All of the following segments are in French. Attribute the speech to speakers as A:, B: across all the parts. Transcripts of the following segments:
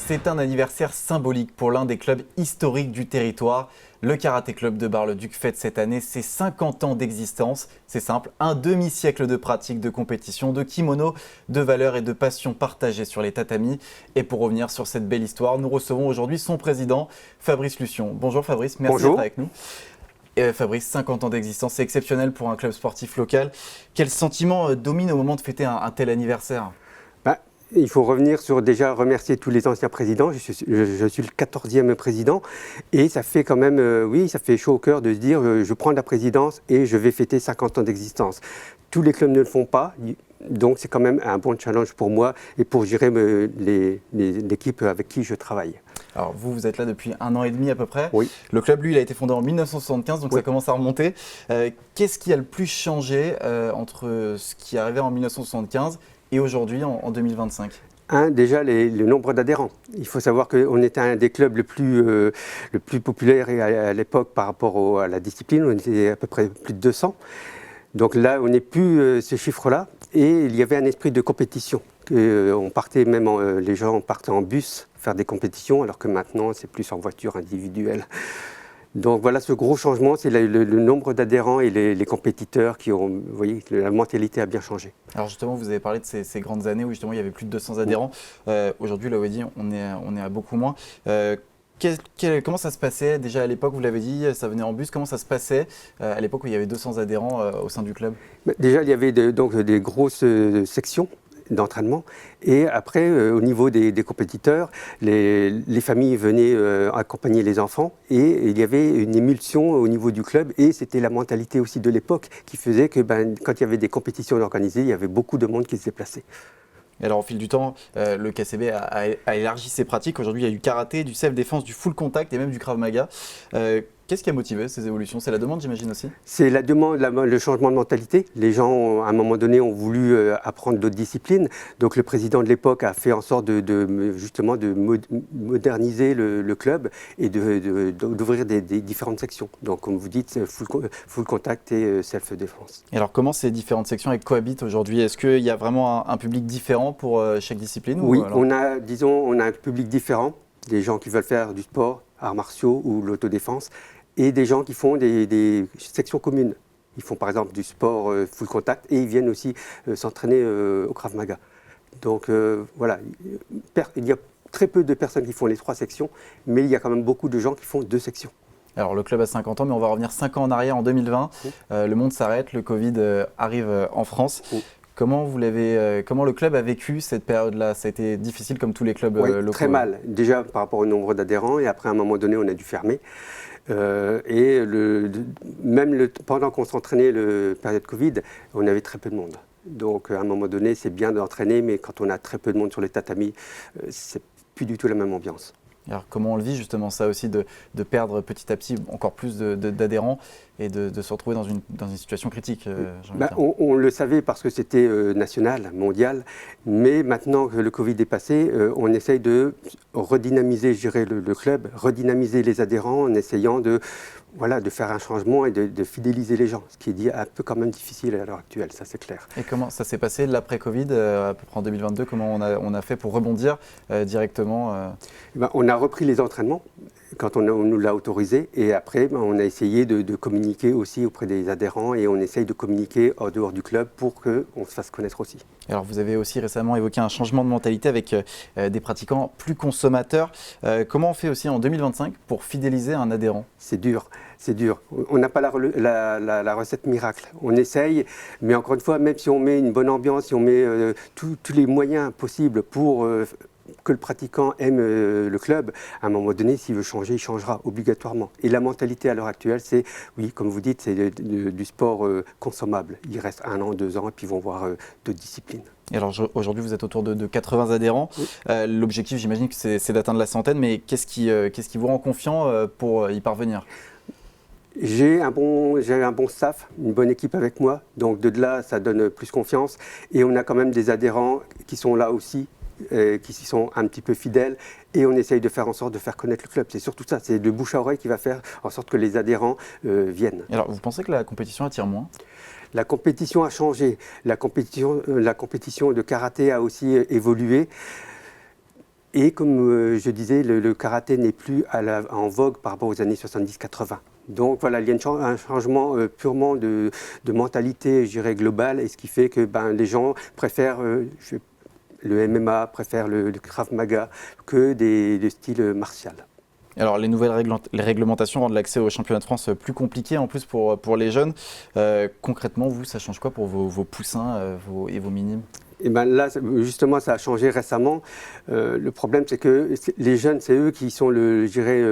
A: C'est un anniversaire symbolique pour l'un des clubs historiques du territoire. Le Karaté Club de Bar-le-Duc fête cette année ses 50 ans d'existence. C'est simple, un demi-siècle de pratique, de compétition, de kimono, de valeurs et de passion partagées sur les tatamis. Et pour revenir sur cette belle histoire, nous recevons aujourd'hui son président, Fabrice Lucion. Bonjour Fabrice, merci d'être avec nous. Fabrice, 50 ans d'existence, c'est exceptionnel pour un club sportif local. Quel sentiment domine au moment de fêter un tel anniversaire ?
B: Il faut revenir sur déjà remercier tous les anciens présidents. Je suis le 14e président et ça fait quand même, ça fait chaud au cœur de se dire je prends la présidence et je vais fêter 50 ans d'existence. Tous les clubs ne le font pas, donc c'est quand même un bon challenge pour moi et pour gérer l'équipe avec qui je travaille.
A: Alors vous êtes là depuis 1 an et demi à peu près.
B: Oui.
A: Le club, lui, il a été fondé en 1975, donc ça commence à remonter. Qu'est-ce qui a le plus changé entre ce qui est arrivé en 1975 et aujourd'hui, en 2025 ?
B: Déjà, le nombre d'adhérents. Il faut savoir qu'on était un des clubs le plus populaire à l'époque par rapport à la discipline. On était à peu près plus de 200. Donc là, on n'est plus ces chiffres-là. Et il y avait un esprit de compétition. Les gens partaient en bus faire des compétitions, alors que maintenant, c'est plus en voiture individuelle. Donc voilà, ce gros changement, c'est le nombre d'adhérents et les compétiteurs qui ont, vous voyez, la mentalité a bien changé.
A: Alors justement, vous avez parlé de ces grandes années où justement il y avait plus de 200 adhérents. Aujourd'hui, là, vous avez dit, on est à beaucoup moins. Comment ça se passait déjà à l'époque? Vous l'avez dit, ça venait en bus. Comment ça se passait à l'époque où il y avait 200 adhérents au sein du club?
B: Déjà, il y avait donc des grosses sections d'entraînement. Et après, au niveau des compétiteurs, les familles venaient accompagner les enfants et il y avait une émulsion au niveau du club et c'était la mentalité aussi de l'époque qui faisait que quand il y avait des compétitions organisées, il y avait beaucoup de monde qui se déplaçait.
A: Et alors au fil du temps, le KCB a élargi ses pratiques. Aujourd'hui, il y a du karaté, du self-défense, du full contact et même du Krav Maga. Qu'est-ce qui a motivé ces évolutions? C'est la demande, j'imagine aussi? C'est
B: la demande, le changement de mentalité. Les gens, à un moment donné, ont voulu apprendre d'autres disciplines. Donc le président de l'époque a fait en sorte justement de moderniser le club et d'ouvrir des différentes sections. Donc comme vous dites, full contact et self-défense.
A: Et alors comment ces différentes sections cohabitent aujourd'hui? Est-ce qu'il y a vraiment un public différent pour chaque discipline?
B: Oui, on a un public différent. Des gens qui veulent faire du sport, arts martiaux ou l'autodéfense. Et des gens qui font des sections communes. Ils font par exemple du sport full contact et ils viennent aussi s'entraîner au Krav Maga. Donc voilà, il y a très peu de personnes qui font les 3 sections, mais il y a quand même beaucoup de gens qui font 2 sections.
A: Alors le club a 50 ans, mais on va revenir 5 ans en arrière, en 2020. Le monde s'arrête, le Covid arrive en France. Comment le club a vécu cette période-là? Ça a été difficile comme tous les clubs locaux?
B: Très mal. Déjà par rapport au nombre d'adhérents et après à un moment donné, on a dû fermer. Pendant qu'on s'entraînait la période Covid, on avait très peu de monde. Donc à un moment donné, c'est bien d'entraîner, mais quand on a très peu de monde sur les tatamis, c'est plus du tout la même ambiance.
A: Alors comment on le vit justement ça aussi de perdre petit à petit encore plus d'adhérents et de se retrouver dans une situation critique?
B: On le savait parce que c'était national, mondial, mais maintenant que le Covid est passé, on essaye de redynamiser, le club, redynamiser les adhérents en essayant de faire un changement et de fidéliser les gens, ce qui est un peu quand même difficile à l'heure actuelle, ça c'est clair.
A: Et comment ça s'est passé l'après-Covid, à peu près en 2022, comment on a fait pour rebondir directement
B: On a repris les entraînements quand on nous l'a autorisé et après on a essayé de communiquer aussi auprès des adhérents et on essaye de communiquer en dehors du club pour qu'on se fasse connaître aussi.
A: Alors vous avez aussi récemment évoqué un changement de mentalité avec des pratiquants plus consommateurs. Comment on fait aussi en 2025 pour fidéliser un adhérent?
B: C'est dur. On n'a pas la recette miracle. On essaye, mais encore une fois, même si on met une bonne ambiance, si on met tous les moyens possibles pour que le pratiquant aime le club, à un moment donné, s'il veut changer, il changera obligatoirement. Et la mentalité à l'heure actuelle, c'est, oui, comme vous dites, c'est du sport consommable. Il reste 1 an, 2 ans, et puis ils vont voir d'autres disciplines.
A: Et alors aujourd'hui, vous êtes autour de 80 adhérents. Oui. L'objectif, j'imagine que c'est d'atteindre la centaine, mais qu'est-ce qui vous rend confiant pour y parvenir?
B: J'ai un bon staff, une bonne équipe avec moi, donc de là, ça donne plus confiance. Et on a quand même des adhérents qui sont là aussi, qui sont un petit peu fidèles et on essaye de faire en sorte de faire connaître le club. C'est surtout ça, c'est de bouche à oreille qui va faire en sorte que les adhérents viennent.
A: Et alors, vous pensez que la compétition attire moins?
B: La compétition a changé, la compétition de karaté a aussi évolué. Et comme je disais, le karaté n'est plus en vogue par rapport aux années 70-80. Donc voilà, il y a un changement purement de mentalité, je dirais, globale, et ce qui fait que les gens préfèrent le MMA, préfèrent le Krav Maga que des styles martiaux.
A: Alors les nouvelles réglementations rendent l'accès au championnat de France plus compliqué en plus pour les jeunes. Concrètement, vous, ça change quoi pour vos poussins et vos minimes?
B: Et là, justement, ça a changé récemment. Le problème, c'est que les jeunes, c'est eux qui sont, je dirais,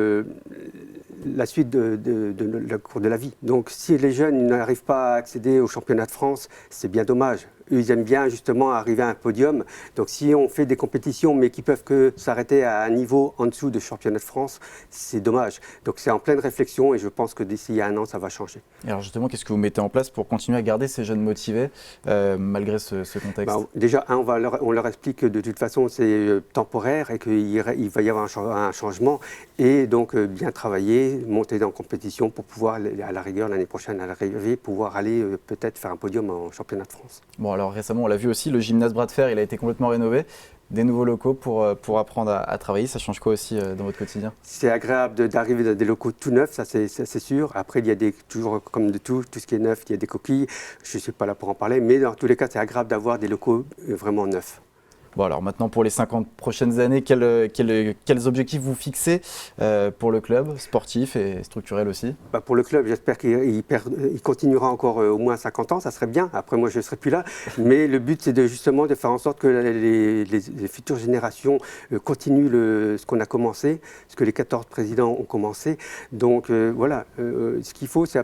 B: la suite de la cours de la vie. Donc, si les jeunes n'arrivent pas à accéder au championnat de France, c'est bien dommage. Eux, ils aiment bien justement arriver à un podium. Donc, si on fait des compétitions, mais qui peuvent que s'arrêter à un niveau en dessous de championnat de France, c'est dommage. Donc, c'est en pleine réflexion et je pense que d'ici un an, ça va changer.
A: Et alors justement, qu'est-ce que vous mettez en place pour continuer à garder ces jeunes motivés malgré ce contexte?
B: Déjà, on leur explique que de toute façon, c'est temporaire et qu'il va y avoir un changement. Et donc, bien travailler, monter en compétition pour pouvoir, à la rigueur, l'année prochaine, à l'arrivée, pouvoir aller peut-être faire un podium en championnat de France.
A: Bon, alors récemment, on l'a vu aussi, le gymnase Bras de Fer, il a été complètement rénové. Des nouveaux locaux pour apprendre à travailler, ça change quoi aussi dans votre quotidien?
B: C'est agréable d'arriver dans des locaux tout neufs, ça c'est sûr. Après, il y a toujours comme de tout ce qui est neuf, il y a des coquilles. Je ne suis pas là pour en parler, mais dans tous les cas, c'est agréable d'avoir des locaux vraiment neufs.
A: Bon, alors maintenant, pour les 50 prochaines années, quels objectifs vous fixez pour le club, sportif et structurel aussi?
B: Pour le club, j'espère qu'il continuera encore au moins 50 ans, ça serait bien. Après, moi, je ne serai plus là. Mais le but, c'est justement de faire en sorte que les futures générations continuent ce qu'on a commencé, ce que les 14 présidents ont commencé. Donc voilà, ce qu'il faut, c'est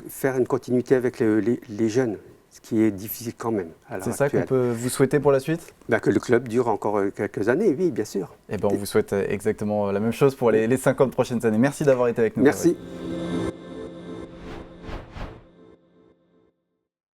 B: faire une continuité avec les jeunes. Ce qui est difficile quand même.
A: C'est ça qu'on peut vous souhaiter pour la suite?
B: Que le club dure encore quelques années, oui, bien sûr.
A: Et on vous souhaite exactement la même chose pour les 50 prochaines années. Merci d'avoir été avec nous.
B: Merci.